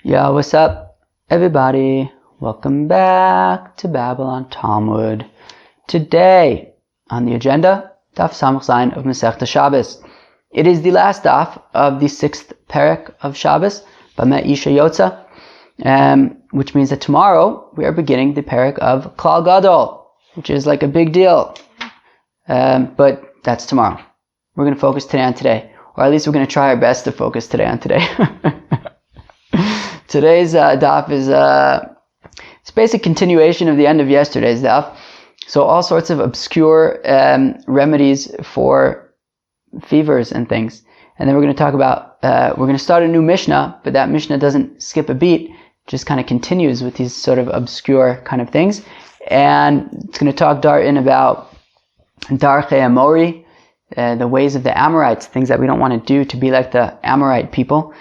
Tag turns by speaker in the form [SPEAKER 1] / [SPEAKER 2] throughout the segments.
[SPEAKER 1] Yo, what's up, everybody? Welcome back to Babylon Talmud. Today, on the agenda, Daf Samach Zayin of Masechta Shabbis. It is the last daf of the 6th parak of Shabbis, Bama Isha Yotza, which means that tomorrow we are beginning the parak of Klal Gadol, which is like a big deal. But that's tomorrow. We're going to focus today on today, or at least we're going to try our best to focus today on today. Today's daf is it's a basic continuation of the end of yesterday's daf. So all sorts of obscure remedies for fevers and things. And then we're going to talk about, we're going to start a new Mishnah, but that Mishnah doesn't skip a beat, just kind of continues with these sort of obscure kind of things. And it's going to talk Dar'in about Darche Amori, the ways of the Amorites, things that we don't want to do to be like the Amorite people.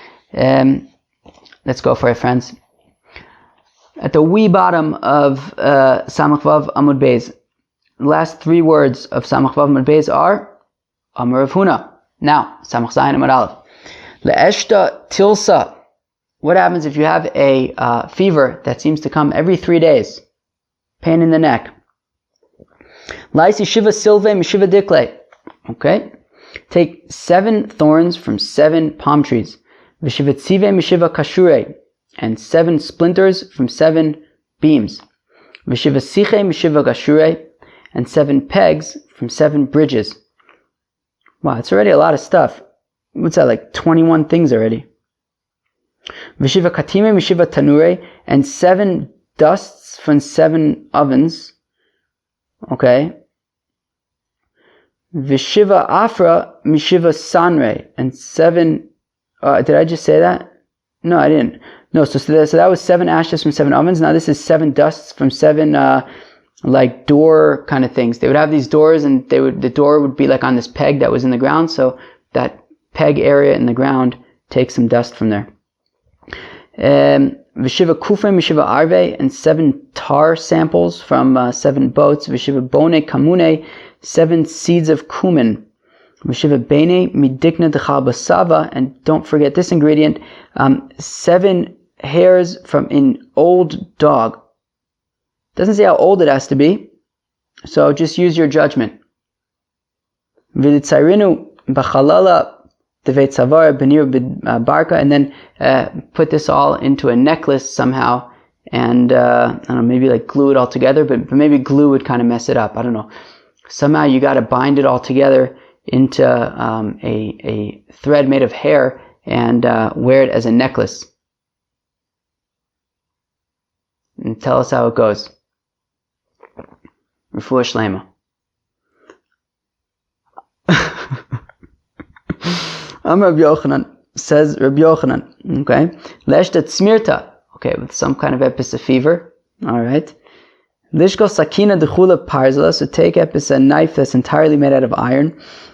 [SPEAKER 1] Let's go for it, friends. At the wee bottom of Samach Vav Amud Beis, the last three words of Samach Vav Amud Beis are Amar Rav Huna. Now, Samach Zayin Amud Aleph. Le'eshta tilsa. What happens if you have a fever that seems to come every 3 days? Pain in the neck. Laisi shiva silve mishiva dikle. Okay? Take 7 thorns from 7 palm trees. Vishiva tzive mishiva kashure. And 7 splinters from 7 beams. Vishiva siche mishiva kashure. And 7 pegs from 7 bridges. Wow, it's already a lot of stuff. What's that, like 21 things already? Vishiva katime mishiva tanure. And 7 dusts from 7 ovens. Okay. Vishiva afra mishiva sanre. And 7... did I just say that? No, I didn't. No, so that was 7 ashes from 7 ovens. Now this is 7 dusts from 7 like door kind of things. They would have these doors, and the door would be like on this peg that was in the ground. So that peg area in the ground takes some dust from there. Vishiva kufre mishiva arve, and 7 tar samples from 7 boats. Vishiva bone kamune, 7 seeds of cumin. Vishiva bene midikna dechal basava, and don't forget this ingredient, 7 hairs from an old dog. Doesn't say how old it has to be, so just use your judgment. V'litzayrinu b'chalala deveit savar b'nir barka, and then put this all into a necklace somehow, and I don't know, maybe like glue it all together, but maybe glue would kind of mess it up. I don't know. Somehow you got to bind it all together into a thread made of hair and wear it as a necklace. And tell us how it goes. Refuah Shlema. Rabbi Yochanan, says Rabbi Yochanan, okay, Leshta Tzmirta, okay, with some kind of epis of fever, alright. Lishko Sakina Dechula Parzala, so take epis a knife that's entirely made out of iron.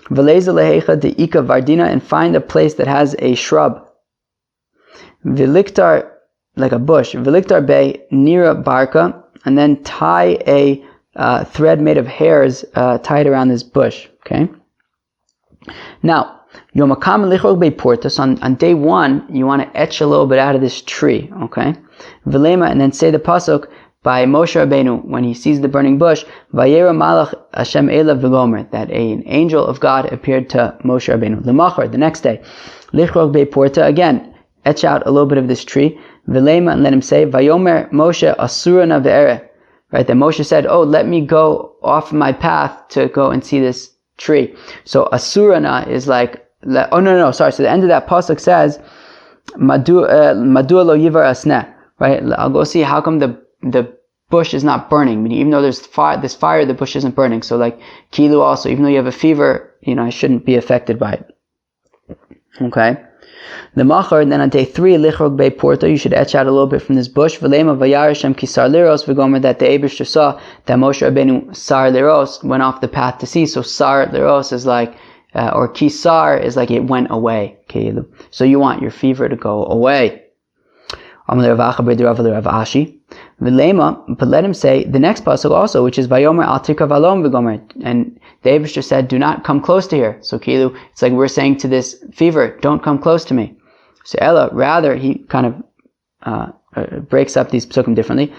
[SPEAKER 1] Veleza Lehecha de Ika Vardina, and find a place that has a shrub. Viliktar, like a bush. Viliktar Bay Nira Barka, and then tie a thread made of hairs tied around this bush. Okay. Now, Yomakam Lichog Bay Portas, on day 1, you want to etch a little bit out of this tree. Okay. Vilema, and then say the pasuk by Moshe Rabbeinu when he sees the burning bush, Vayera Malach Hashem Elav V'Gomer, that an angel of God appeared to Moshe Rabbeinu. L'machar, the next day, Lichrog Bei Porta, again, etch out a little bit of this tree, V'Lema, and let him say, Vayomer Moshe Asurana Ve'ere, right, that Moshe said, oh, let me go off my path to go and see this tree. So Asurana is like, sorry, so the end of that pasuk says, Madua lo yivar asneh, right, I'll go see how come the bush is not burning. I mean, even though there's this fire, the bush isn't burning. So like Kilu also, even though you have a fever, I shouldn't be affected by it. Okay. The machar, and then on day 3, lichrog bei porta, you should etch out a little bit from this bush. V'lema vayar Hashem kisar liros v'gomer, that the Eibishter saw that Moshe Rabbeinu sar liros, went off the path to see. So sar liros is like, or kisar is like it went away. Kilu. So you want your fever to go away. V'lema, but let him say the next pasuk also, which is Vayomer al tikra v'alom v'gomer, and the Eibishter said, do not come close to here. So Kilu, it's like we're saying to this fever, don't come close to me. So Ella, rather, he kind of breaks up these psukim differently.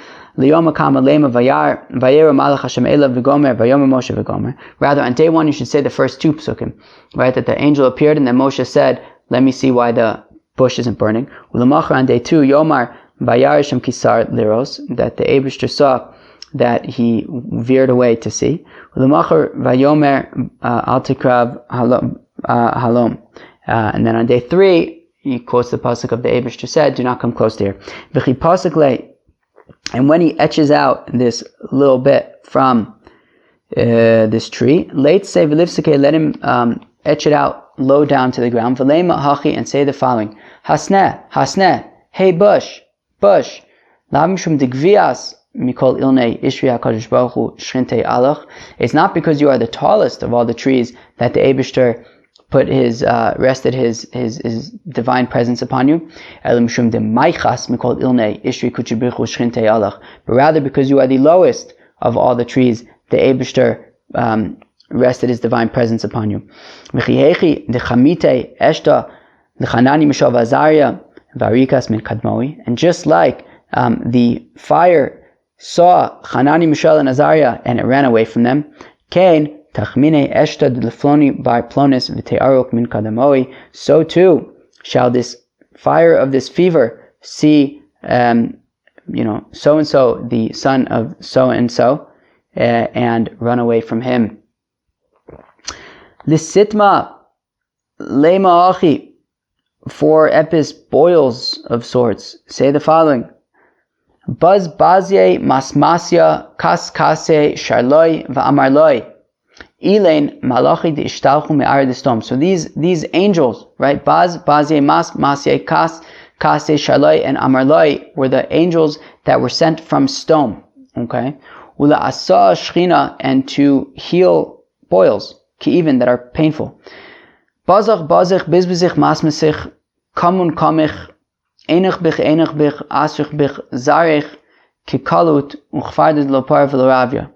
[SPEAKER 1] Rather, on day one, you should say the first two psukim, right? That the angel appeared, and then Moshe said, "Let me see why the bush isn't burning." On day two, Yomar Vayarishim Kisar Liros, that the Eibishter saw that he veered away to see. Vayomer Al Tikrav Halom. And then on day three, he quotes the pasuk of the Eibishter said, "Do not come close to here." And when he etches out this little bit from this tree, let him etch it out low down to the ground. And say the following: Hasneh, hey bush. It's not because you are the tallest of all the trees that the Eibishter put rested his divine presence upon you. But rather because you are the lowest of all the trees, the Eibishter rested his divine presence upon you. And just like the fire saw Hanani, Mishael, and Azariah, and it ran away from them, so too shall this fire of this fever see so-and-so, the son of so-and-so, and run away from him. Lisitma lema achi, for epis boils of sorts, say the following: Baz bazye masmasya kas kase sharloi va'amarloi ilain malachi de ishtalchu me'ar destom. So these angels, right? Baz bazye masmasya kas kase sharloi and amarloi were the angels that were sent from stone. Okay, ula asa shchina, and to heal boils, ki even that are painful. Bazach bizbizich masmasich kamun kamich enich bich asrich bich zarich kikalut uchfardet lopar veloravia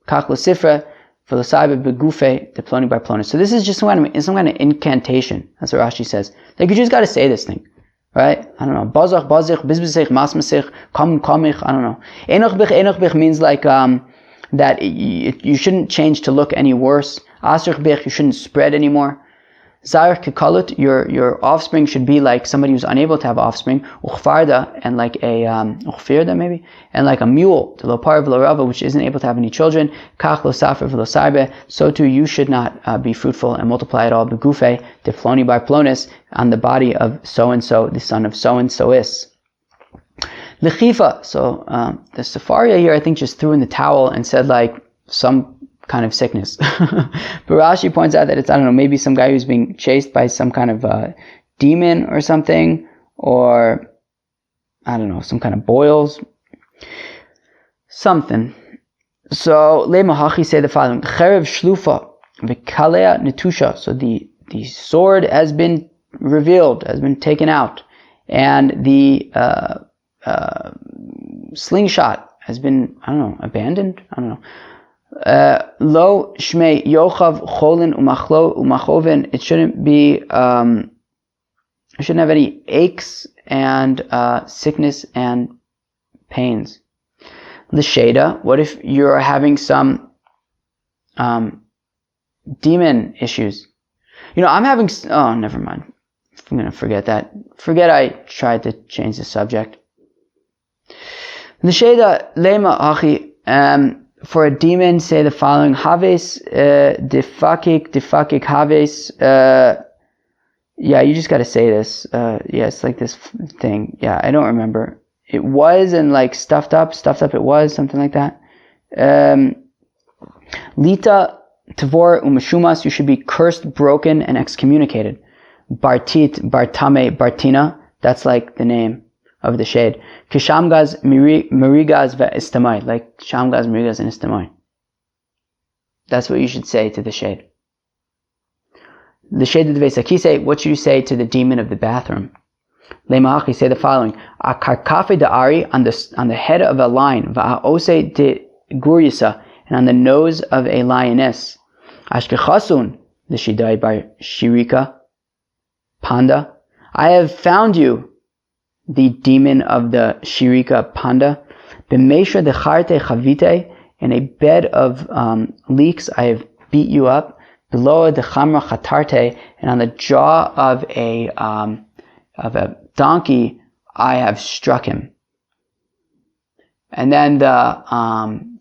[SPEAKER 1] kach losifra velosaibe begufe deploni by ploni. So this is just some kind of incantation. That's what Rashi says. Like, you just got to say this thing, right? I don't know. Bazach bizbizich masmasich kamun kamich. I don't know. Enich bich means like that you shouldn't change to look any worse. Asrich bich, you shouldn't spread anymore. Zarech kekalut, your offspring should be like somebody who's unable to have offspring. Uchfarda, and like a uchfirda maybe, and like a mule, the lopar v'lorava, which isn't able to have any children. Kach lo safer v'losaibe, so too you should not be fruitful and multiply at all. Begufe defloni by plonis, on the body of so and so, the son of so and so is. Lechifa. So the Sefaria here, I think, just threw in the towel and said like some kind of sickness. But Rashi points out that it's, I don't know, maybe some guy who's being chased by some kind of demon or something, or I don't know, some kind of boils, something. So Lemahachi say the following: Cherev shlufa v'kalea netusha. So the sword has been revealed, has been taken out, and the slingshot has been, I don't know, abandoned. I don't know. Lo shmei yochav cholin umachoven. It shouldn't be. It shouldn't have any aches and sickness and pains. L'sheda. What if you're having some demon issues? I'm having. Oh, never mind. I'm gonna forget that. Forget I tried to change the subject. L'sheda lema achi. For a demon, say the following: Haves defakik haves. Yeah, you just got to say this. Yeah, it's like this thing. Yeah, I don't remember. It was, and like stuffed up. It was something like that. Lita tavor umashumas. You should be cursed, broken, and excommunicated. Bartit, Bartame, Bartina. That's like the name of the shade. Kishamgaz, Mirigaz, Istamai. Like Shamgaz, Mirigaz, and Istamai. That's what you should say to the shade. The shade of the Vesakise, what should you say to the demon of the bathroom? Lemahachi, say the following: Akarkafe de Ari, on the head of a lion, Va'ose de Guryasa, and on the nose of a lioness. Ashkechasun, the Shidai by Shirika, Panda. I have found you, the demon of the Shirika Panda. B'meisha decharte chavite, in a bed of leeks I have beat you up. Below dechamra chatarte, and on the jaw of a donkey I have struck him. And then the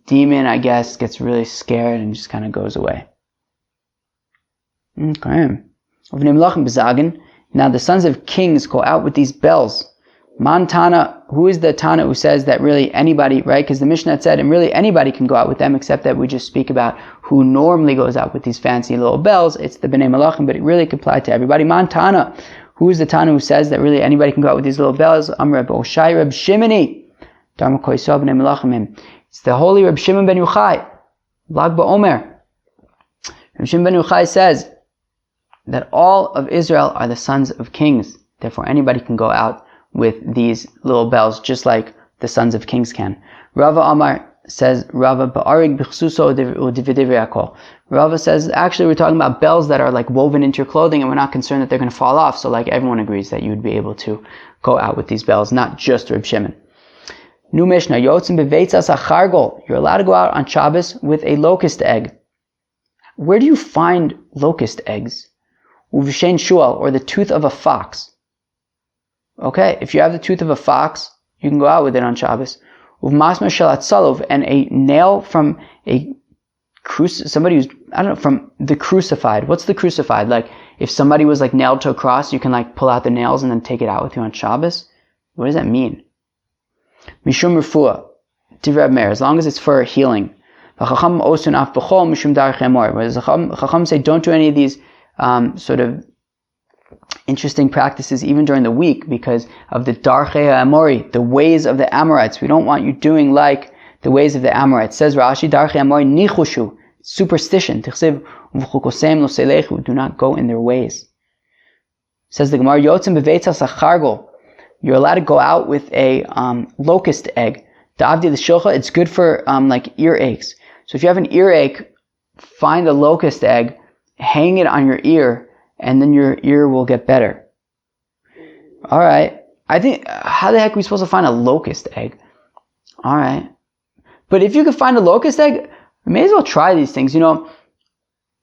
[SPEAKER 1] demon, I guess, gets really scared and just kind of goes away. Okay. Now the sons of kings go out with these bells. Man Tana, who is the Tana who says that really anybody, right? Because the Mishnah said, and really anybody can go out with them, except that we just speak about who normally goes out with these fancy little bells. It's the Bnei Malachim, but it really could apply to everybody. Man Tana, who is the Tana who says that really anybody can go out with these little bells? Reb Oshai Reb Shimoni. It's the holy Reb Shimon ben Yochai. Lag BaOmer. Reb Shimon ben Yochai says that all of Israel are the sons of kings. Therefore anybody can go out with these little bells, just like the sons of kings can. Rava Amar says, Rava Ba'arig B'chsuso Dividivriakol. Rava says, actually we're talking about bells that are like woven into your clothing, and we're not concerned that they're going to fall off. So like everyone agrees that you would be able to go out with these bells, not just Reb Shimon. New Mishnah, Yotzim Beveitzas Achargol. You're allowed to go out on Shabbos with a locust egg. Where do you find locust eggs? Uvshein Shual, or the tooth of a fox. Okay, if you have the tooth of a fox, you can go out with it on Shabbos. Uvmasmer Shalat Salov, and a nail from somebody who's, I don't know, from the crucified. What's the crucified? Like, if somebody was like nailed to a cross, you can like pull out the nails and then take it out with you on Shabbos? What does that mean? Mishum Refuah, Divrei Meir, as long as it's for healing. Chacham Osun Af B'chol Mishum Darchei Amor. Whereas Chacham say don't do any of these sort of interesting practices even during the week because of the Darchei Amori, the ways of the Amorites. We don't want you doing like the ways of the Amorites. Says Rashi, Darchei Amori Nichushu, superstition. Tichsev Uvchukosem Lo Selechu, do not go in their ways. Says the Gemara, Yotzim Beveitzas Achargol. You're allowed to go out with a locust egg. Da'avdi l'shilcha, it's good for like earaches. So if you have an earache, find a locust egg, hang it on your ear, and then your ear will get better. Alright. I think, how the heck are we supposed to find a locust egg? Alright. But if you can find a locust egg, we may as well try these things. You know,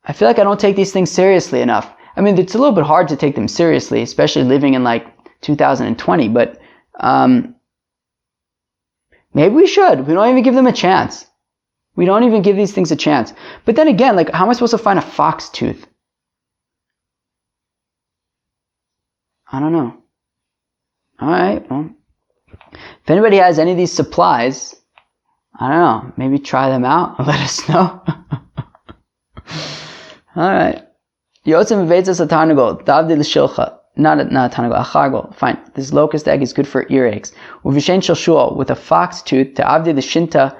[SPEAKER 1] I feel like I don't take these things seriously enough. I mean, it's a little bit hard to take them seriously, especially living in like 2020, but maybe we should. We don't even give them a chance. We don't even give these things a chance. But then again, like, how am I supposed to find a fox tooth? I don't know. Alright, well, if anybody has any of these supplies, I don't know, maybe try them out and let us know. Alright. Yotzim v'veitzas atarnagol, davdi l'shilcha. Not Tanago, Achargol. Fine. This locust egg is good for earaches. Uvishen Shal, with a fox tooth, to Avdi the Shinta,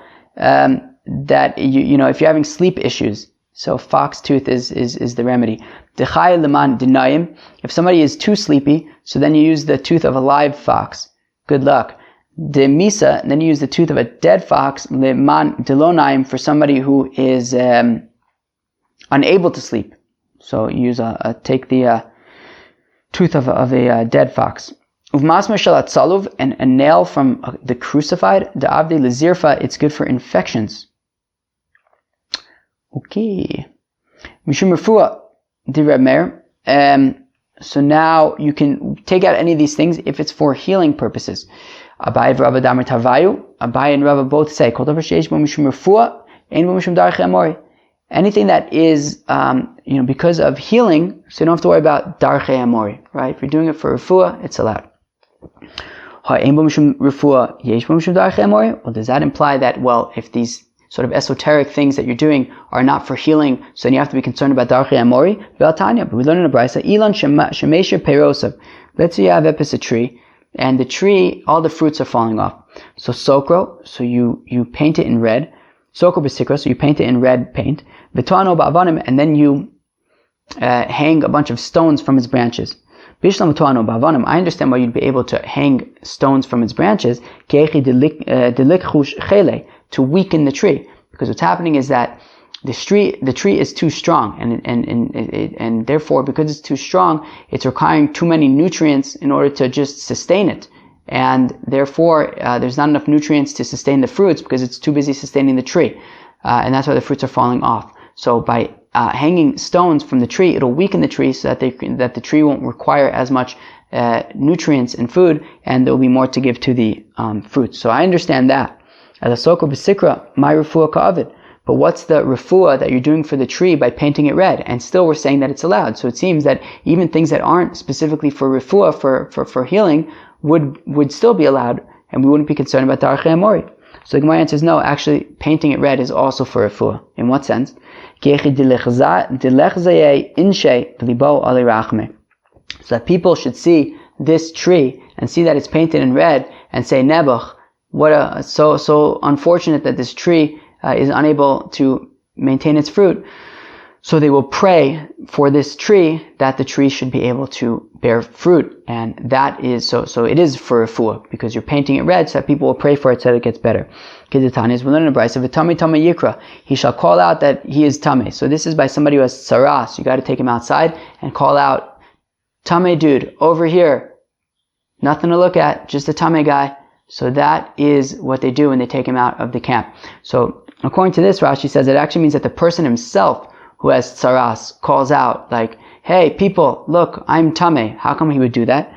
[SPEAKER 1] that you know, if you're having sleep issues. So fox tooth is the remedy. Dechai leman dinayim. If somebody is too sleepy, so then you use the tooth of a live fox. Good luck. De misa, and then you use the tooth of a dead fox, leman delonayim, for somebody who is unable to sleep. So you use take the tooth of a dead fox. Uvmasmer shalat saluv, and a nail from the crucified. The avdi lezirfa, it's good for infections. Okay. Mishum refuah, Divrei Meir. So now you can take out any of these things if it's for healing purposes. Abai and Rava Damar Tavayu. Abai and Rava both say, Kol davar sheish bo mishum refuah, ein bo mishum darchei amori. Anything that is, because of healing, so you don't have to worry about darchei amori, right? If you're doing it for refuah, it's allowed. Well, does that imply that, well, if these sort of esoteric things that you're doing are not for healing, so then you have to be concerned about darchei amori? But we learn in the Brisa, Ilan shemesher peirosav. Let's say you have a tree, and the tree, all the fruits are falling off. So sokro, so you paint it in red. Sokro b'sikro, so you paint it in red paint. V'toano ba'avanim, and then you hang a bunch of stones from its branches. Bishlam v'toano ba'avanim, I understand why you'd be able to hang stones from its branches, ke'echi delikchush chele, to weaken the tree. Because what's happening is that the tree is too strong, and therefore, because it's too strong, it's requiring too many nutrients in order to just sustain it. and therefore there's not enough nutrients to sustain the fruits because it's too busy sustaining the tree, and that's why the fruits are falling off. So by hanging stones from the tree, it'll weaken the tree so that the tree won't require as much nutrients and food, and there'll be more to give to the fruits. So I understand that. As a soko b'sikra, my refuah ka'avid. But what's the refuah that you're doing for the tree by painting it red? And still we're saying that it's allowed. So it seems that even things that aren't specifically for refuah, for healing, would still be allowed, and we wouldn't be concerned about darchei amori. So the Gemara answers, no, actually painting it red is also for refuah. In what sense? So that people should see this tree and see that it's painted in red and say, Nebuch, so unfortunate that this tree is unable to maintain its fruit. So they will pray for this tree that the tree should be able to bear fruit. And that is, so it is for refuah, because you're painting it red so that people will pray for it so that it gets better. Kedetani is, we learn in the Brisa, v'tamei tamei yikra, he shall call out that he is tamei. So this is by somebody who has tsaras. You got to take him outside and call out, tamei dude, over here. Nothing to look at, just a tamei guy. So that is what they do when they take him out of the camp. So according to this, Rashi says it actually means that the person himself who has tsaras calls out like, hey people, look, I'm tamei. How come he would do that?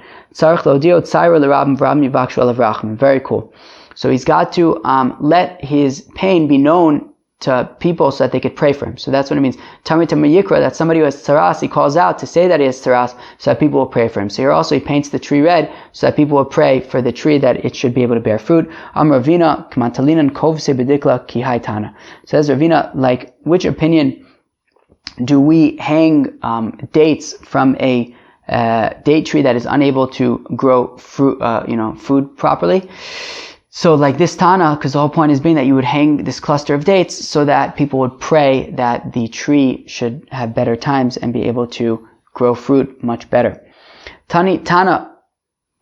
[SPEAKER 1] Very cool. So he's got to let his pain be known to people so that they could pray for him. So that's what it means. Tamei tamei yikra, that somebody who has tsaras, he calls out to say that he has tsaras so that people will pray for him. So here also he paints the tree red so that people will pray for the tree that it should be able to bear fruit. Ravina kamantalinan kovse bedikla ki haitana. Says Ravina, like, which opinion do we hang dates from a date tree that is unable to grow fruit, food properly? So like this Tana, because the whole point is being that you would hang this cluster of dates so that people would pray that the tree should have better times and be able to grow fruit much better. Tana,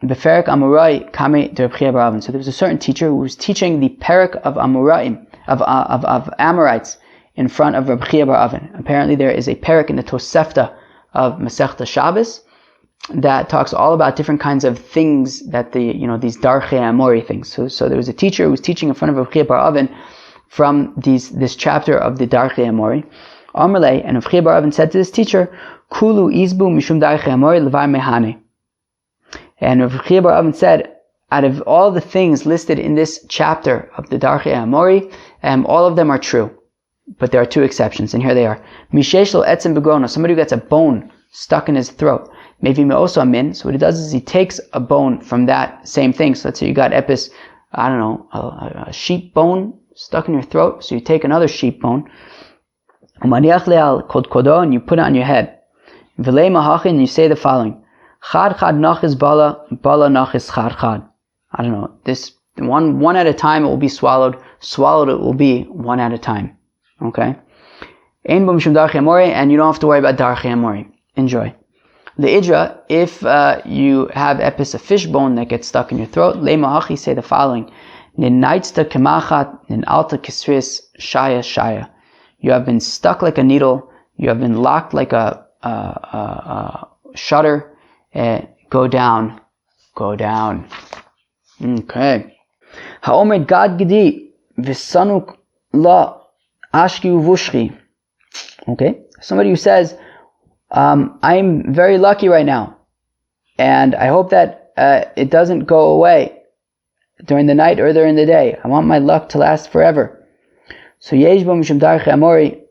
[SPEAKER 1] Beferek Amorite Kame de Reb Chia bar Avin. So there was a certain teacher who was teaching the Perek of Amoraim, of Amorites, in front of Reb Chia bar Avin. Apparently there is a Perek in the Tosefta of Masechta Shabbis that talks all about different kinds of things that these darchei amori things. So there was a teacher who was teaching in front of Reb Chia bar Avin from this chapter of the darchei amori. Amalei, and Reb Chia bar Avin said to this teacher, Kulu izbu mishum darchei amori levar mehane. And Reb Chia bar Avin said, out of all the things listed in this chapter of the darchei amori, all of them are true. But there are two exceptions, and here they are. Mishesh lo etzem begrono, somebody who gets a bone stuck in his throat. Maybe also a min. So what he does is he takes a bone from that same thing. So let's say you got epis, a sheep bone stuck in your throat. So you take another sheep bone, and you put it on your head. And you say the following: Chad chad nachis bala, bala nachis chad chad. I don't know. This one at a time it will be swallowed. Swallowed it will be one at a time. Okay. And you don't have to worry about darchei amori. Enjoy. The idra, if you have epis, a fish bone that gets stuck in your throat, leimahachi, say the following: Ninaitsta kemachat nin alta kisris shaya shaya. You have been stuck like a needle. You have been locked like a shutter. Go down, go down. Okay. Haomer gad gedi v'sanuk la ashki uvushri. Okay. Somebody who says, I'm very lucky right now, and I hope that it doesn't go away during the night or during the day. I want my luck to last forever. So yesh bo mishum darchei amori,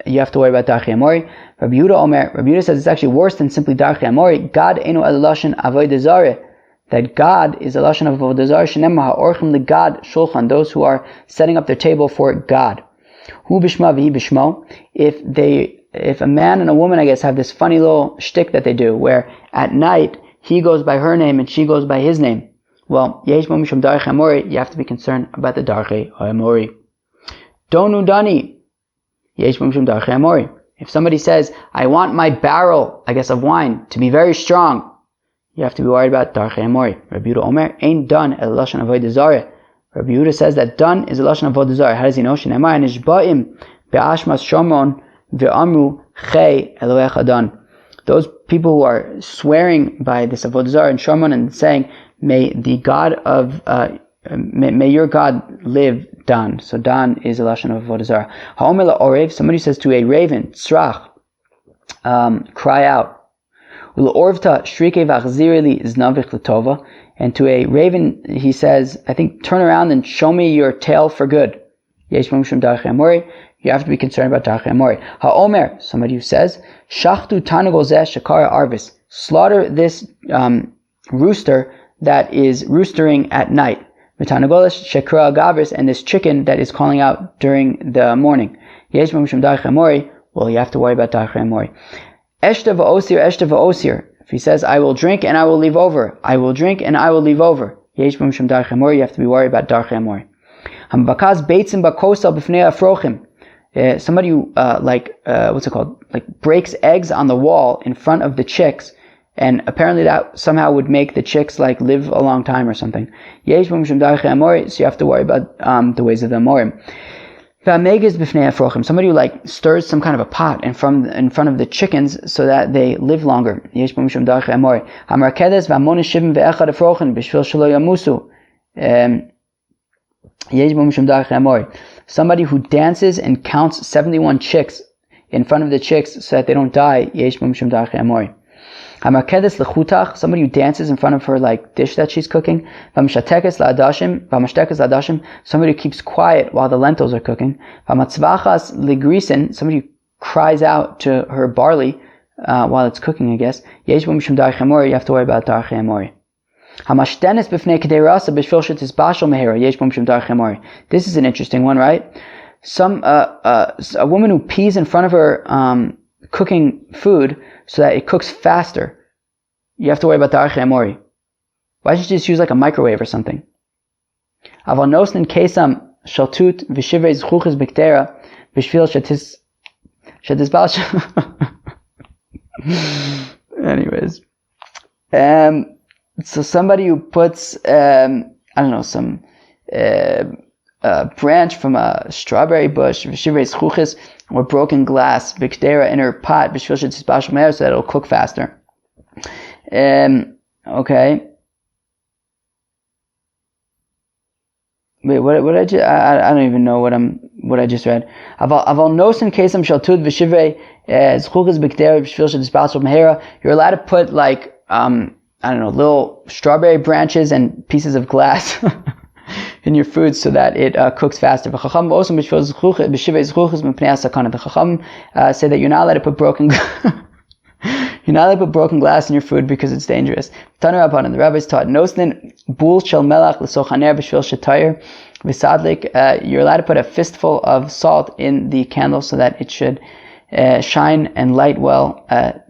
[SPEAKER 1] you have to worry about darchei amori. Rabbi Yehuda says it's actually worse than simply darchei amori. God enu el lashon avodah zareh, that God is a lashon of avodah zareh. Shenemar ha'orchim legad shulchan, those who are setting up their table for God. Hu bishma v'hi bishmo, if a man and a woman, I guess, have this funny little shtick that they do, where at night he goes by her name and she goes by his name. Well, yesh bo mishum darchei amori, you have to be concerned about the darchei amori. Donu dani, yesh bo mishum darchei amori. If somebody says, I want my barrel, I guess, of wine to be very strong, you have to be worried about darchei amori. Rabbi Yehuda Omer, ain't done el lashon avodah zareh. Rabbi Yehuda says that done is a lashon avodah zareh. How does he know? Shenemar nishba'im be'ashmas shomron ve'amru chei Elohecha dan. Those people who are swearing by this avodah zareh and shomron and saying, may the God of may your God live, Dan. So Dan is a lashon of avodah zarah. Ha'omer la'orev, somebody says to a raven, tzrach, cry out. Ul'orvta shrike v'achzireli znavich l'tova, and to a raven he says, I think, turn around and show me your tail for good. Yesh mumshum darchei amori. You have to be concerned about darchei amori. Ha'omer, somebody who says, shachtu tanagol zeh shakara arvis, slaughter this rooster that is roostering at night. V'tanagolish shekra gavris, and this chicken that is calling out during the morning. Yesh mumshum darchei amori. Well, you have to worry about darchei amori. Eshta v'osir. If he says, I will drink and I will leave over. I will drink and I will leave over. Yesh mumshum darchei amori. You have to be worried about darchei amori. Hambakaz beitzim bakosal b'fnei afrochim. Somebody who, what's it called? Like breaks eggs on the wall in front of the chicks, and apparently that somehow would make the chicks like live a long time or something. Yesh mumshum darchei amori. So you have to worry about the ways of the amorim. Somebody who like stirs some kind of a pot in front of the chickens so that they live longer. Somebody who dances and counts 71 chicks in front of the chicks so that they don't die. Somebody who dances in front of her like dish that she's cooking. Somebody who keeps quiet while the lentils are cooking. Somebody who cries out to her barley while it's cooking, I guess. You have to worry about darchei amori. This is an interesting one, right? A woman who pees in front of her cooking food so that it cooks faster. You have to worry about darchei amori. Why don't you just use like a microwave or something? Anyways, so somebody who puts some branch from a strawberry bush or broken glass in her pot so that it'll cook faster. Okay. Wait, what I just, I don't even know what I just read. Aval nosen kesam shaltud v'shivrei zchuches b'kdera b'shvil shedisbasol mehera. You're allowed to put like little strawberry branches and pieces of glass in your food so that it cooks faster. The Chacham say that you're not allowed to put broken glass in your food because it's dangerous. The rabbis taught nosnin bul shel melach l'sochaner b'shvil shetayir v'sadlik. You're allowed to put a fistful of salt in the candle so that it should shine and light well.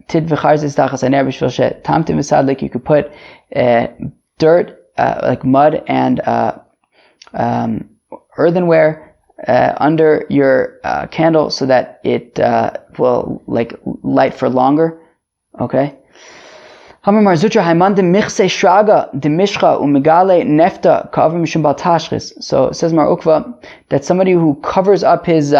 [SPEAKER 1] Tid v'charzis tachas haner b'shvil shetamtim v'sadlik. You could put dirt like mud and earthenware under your candle so that it will like light for longer. Okay. So it says Mar Ukva that somebody who covers up his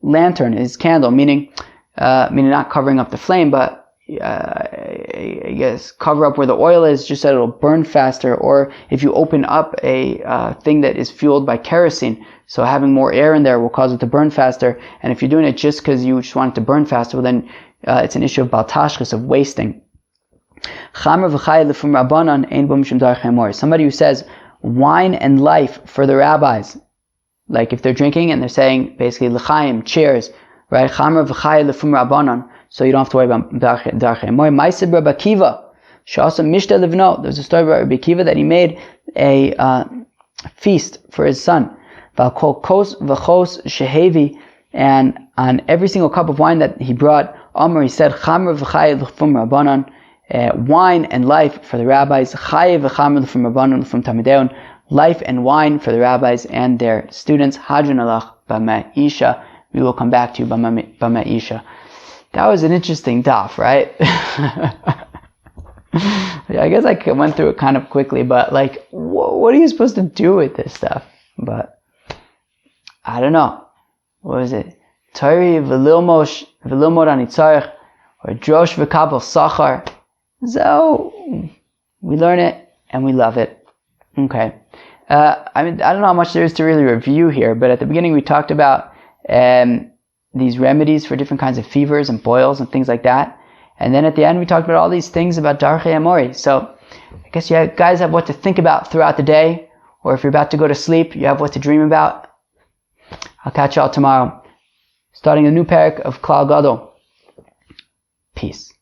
[SPEAKER 1] lantern, his candle, meaning not covering up the flame, but I guess cover up where the oil is, just that it'll burn faster. Or if you open up a thing that is fueled by kerosene, so having more air in there will cause it to burn faster. And if you're doing it just because you just want it to burn faster, well then it's an issue of baltashchis, of wasting. Somebody who says wine and life for the rabbis, like if they're drinking and they're saying basically l'chaim, cheers, right? So you don't have to worry about darchei amori. Ma'aseh Rabbi Akiva, she'asa mishta livno. There's a story about Rabbi Akiva that he made a feast for his son. V'al kos v'chos shehevi, and on every single cup of wine that he brought, Amar, he said, Chamer v'chayev l'chum rabbanon, wine and life for the rabbis, chayev v'chamer l'chum rabbanon l'chum tamideon, life and wine for the rabbis and their students. Hadron alach b'ma'isha. We will come back to you b'ma'isha. That was an interesting daf, right? I guess I went through it kind of quickly, but like, what are you supposed to do with this stuff? But I don't know. What was it? Tori v'lilmod anitzarech, or drosh v'kabel sachar. So we learn it and we love it. Okay. I don't know how much there is to really review here, but at the beginning we talked about these remedies for different kinds of fevers and boils and things like that. And then at the end we talked about all these things about Darchei Amorite. So I guess you guys have what to think about throughout the day, or if you're about to go to sleep, you have what to dream about. I'll catch y'all tomorrow, starting a new parak of Klal Gadol. Peace.